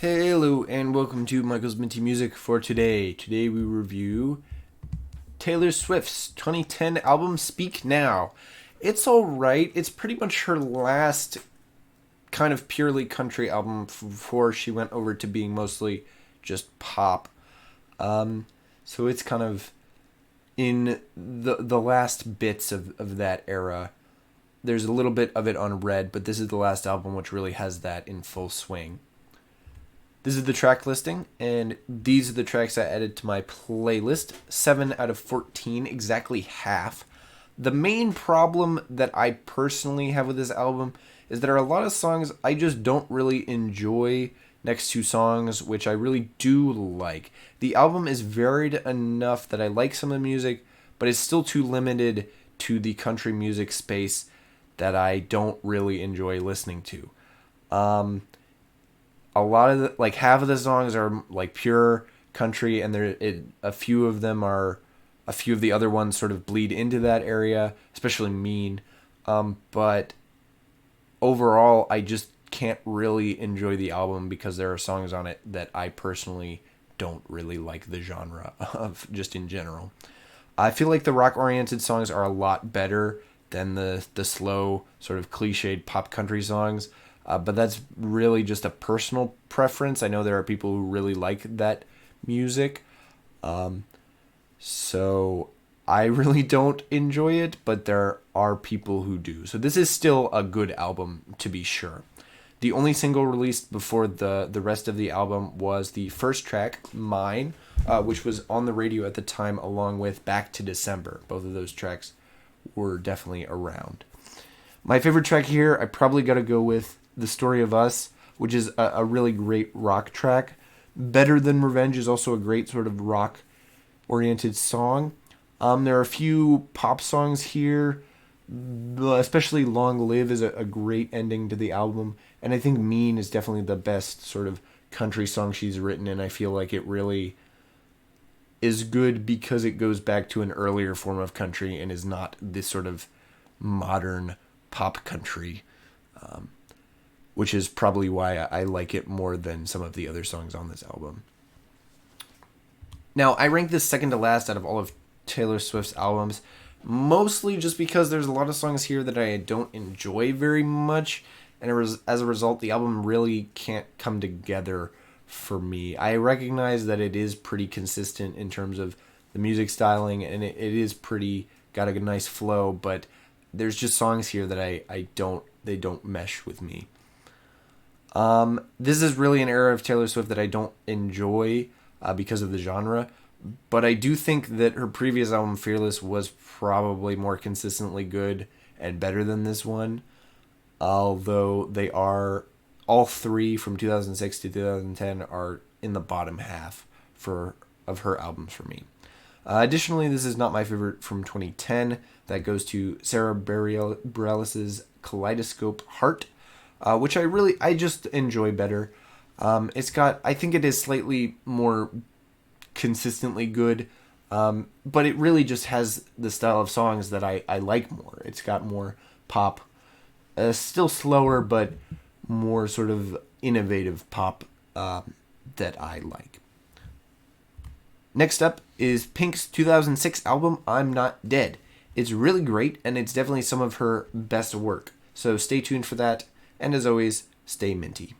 Hello and welcome to Michael's Minty Music for today. Today we review Taylor Swift's 2010 album Speak Now. It's alright. It's pretty much her last kind of purely country album before she went over to being mostly just pop. So it's kind of in the last bits of that era. There's a little bit of it on Red, but this is the last album which really has that in full swing. This is the track listing, and these are the tracks I added to my playlist. 7 out of 14, exactly half. The main problem that I personally have with this album is there are a lot of songs I just don't really enjoy next to songs which I really do like. The album is varied enough that I like some of the music, but it's still too limited to the country music space that I don't really enjoy listening to. A lot of half of the songs are like pure country, and a few of the other ones sort of bleed into that area, especially Mean. But overall, I just can't really enjoy the album because there are songs on it that I personally don't really like the genre of, just in general. I feel like the rock-oriented songs are a lot better than the slow, sort of cliched pop country songs. But that's really just a personal preference. I know there are people who really like that music. So I really don't enjoy it, but there are people who do. So this is still a good album, to be sure. The only single released before the rest of the album was the first track, Mine, which was on the radio at the time, along with Back to December. Both of those tracks were definitely around. My favorite track here, I probably got to go with The Story of Us, which is a really great rock track. Better Than Revenge is also a great sort of rock-oriented song. There are a few pop songs here, especially Long Live is a great ending to the album. And I think Mean is definitely the best sort of country song she's written, and I feel like it really is good because it goes back to an earlier form of country and is not this sort of modern pop country, which is probably why I like it more than some of the other songs on this album. Now, I rank this second to last out of all of Taylor Swift's albums, mostly just because there's a lot of songs here that I don't enjoy very much, and as a result, the album really can't come together for me. I recognize that it is pretty consistent in terms of the music styling, and it is pretty, got a nice flow, but there's just songs here that they don't mesh with me. This is really an era of Taylor Swift that I don't enjoy because of the genre, but I do think that her previous album, Fearless, was probably more consistently good and better than this one, although they are, all three from 2006 to 2010 are in the bottom half of her albums for me. Additionally, this is not my favorite from 2010. That goes to Sarah Bareilles' Kaleidoscope Heart, which I just enjoy better. I think it is slightly more consistently good, but it really just has the style of songs that I like more. It's got more pop, still slower, but more sort of innovative pop that I like. Next up is Pink's 2006 album, I'm Not Dead. It's really great, and it's definitely some of her best work. So stay tuned for that, and as always, stay minty.